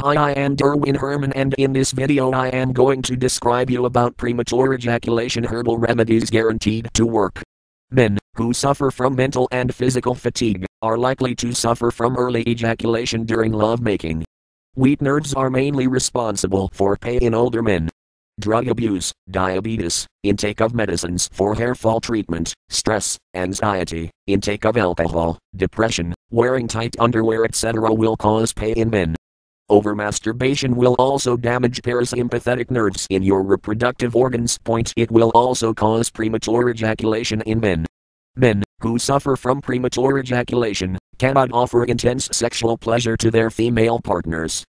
Hi, I am Derwin Herman, and in this video I am going to describe you about premature ejaculation herbal remedies guaranteed to work. Men who suffer from mental and physical fatigue are likely to suffer from early ejaculation during lovemaking. Weak nerves are mainly responsible for pain in older men. Drug abuse, diabetes, intake of medicines for hair fall treatment, stress, anxiety, intake of alcohol, depression, wearing tight underwear etc. will cause pain in men. Overmasturbation will also damage parasympathetic nerves in your reproductive organs. It will also cause premature ejaculation in men. Men who suffer from premature ejaculation cannot offer intense sexual pleasure to their female partners.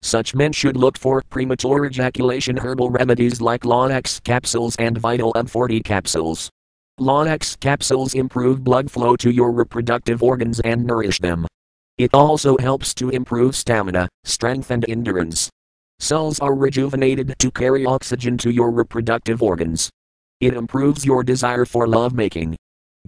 Such men should look for premature ejaculation herbal remedies like Lonnex capsules and Vital M40 capsules. Lonnex capsules improve blood flow to your reproductive organs and nourish them. It also helps to improve stamina, strength and endurance. Cells are rejuvenated to carry oxygen to your reproductive organs. It improves your desire for lovemaking.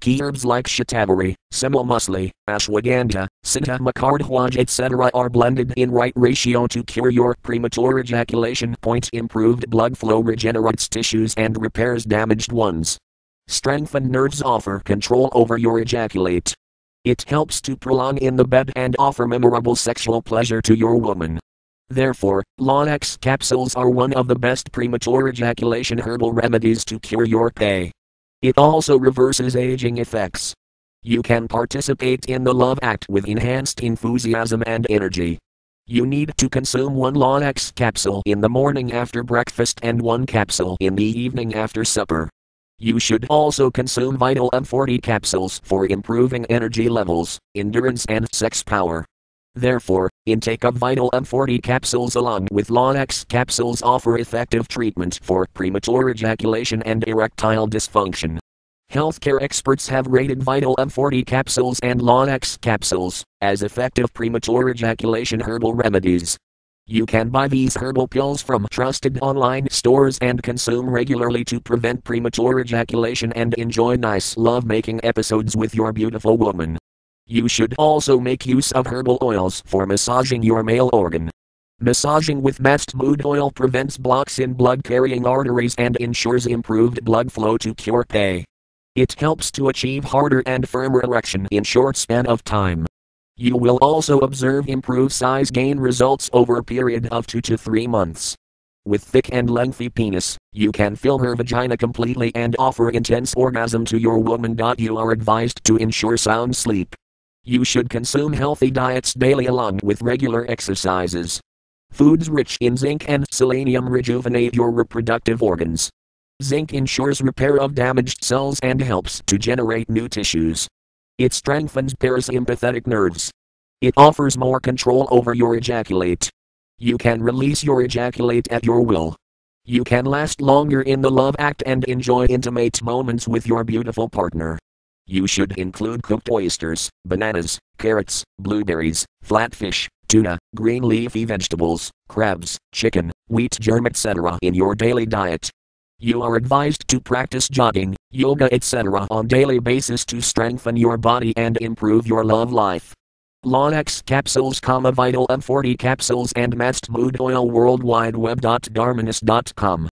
Key herbs like shatavari, simul musli, ashwagandha, siddha makardhwaj etc. are blended in right ratio to cure your premature ejaculation. Improved blood flow regenerates tissues and repairs damaged ones. Strengthened nerves offer control over your ejaculate. It helps to prolong in the bed and offer memorable sexual pleasure to your woman. Therefore, Lonnex capsules are one of the best premature ejaculation herbal remedies to cure your PA. It also reverses aging effects. You can participate in the love act with enhanced enthusiasm and energy. You need to consume one Lonnex capsule in the morning after breakfast and one capsule in the evening after supper. You should also consume Vital M40 capsules for improving energy levels, endurance and sex power. Therefore, intake of Vital M40 capsules along with Lonnex capsules offer effective treatment for premature ejaculation and erectile dysfunction. Healthcare experts have rated Vital M40 capsules and Lonnex capsules as effective premature ejaculation herbal remedies. You can buy these herbal pills from trusted online stores and consume regularly to prevent premature ejaculation and enjoy nice love-making episodes with your beautiful woman. You should also make use of herbal oils for massaging your male organ. Massaging with mast mood oil prevents blocks in blood-carrying arteries and ensures improved blood flow to cure PA. It helps to achieve harder and firmer erection in short span of time. You will also observe improved size gain results over a period of 2 to 3 months. With thick and lengthy penis, you can fill her vagina completely and offer intense orgasm to your woman. You are advised to ensure sound sleep. You should consume healthy diets daily along with regular exercises. Foods rich in zinc and selenium rejuvenate your reproductive organs. Zinc ensures repair of damaged cells and helps to generate new tissues. It strengthens parasympathetic nerves. It offers more control over your ejaculate. You can release your ejaculate at your will. You can last longer in the love act and enjoy intimate moments with your beautiful partner. You should include cooked oysters, bananas, carrots, blueberries, flatfish, tuna, green leafy vegetables, crabs, chicken, wheat germ etc. in your daily diet. You are advised to practice jogging, yoga etc. on daily basis to strengthen your body and improve your love life. Lonnex capsules, Vital M40 capsules and mast mood oil worldwide web.darmanis.com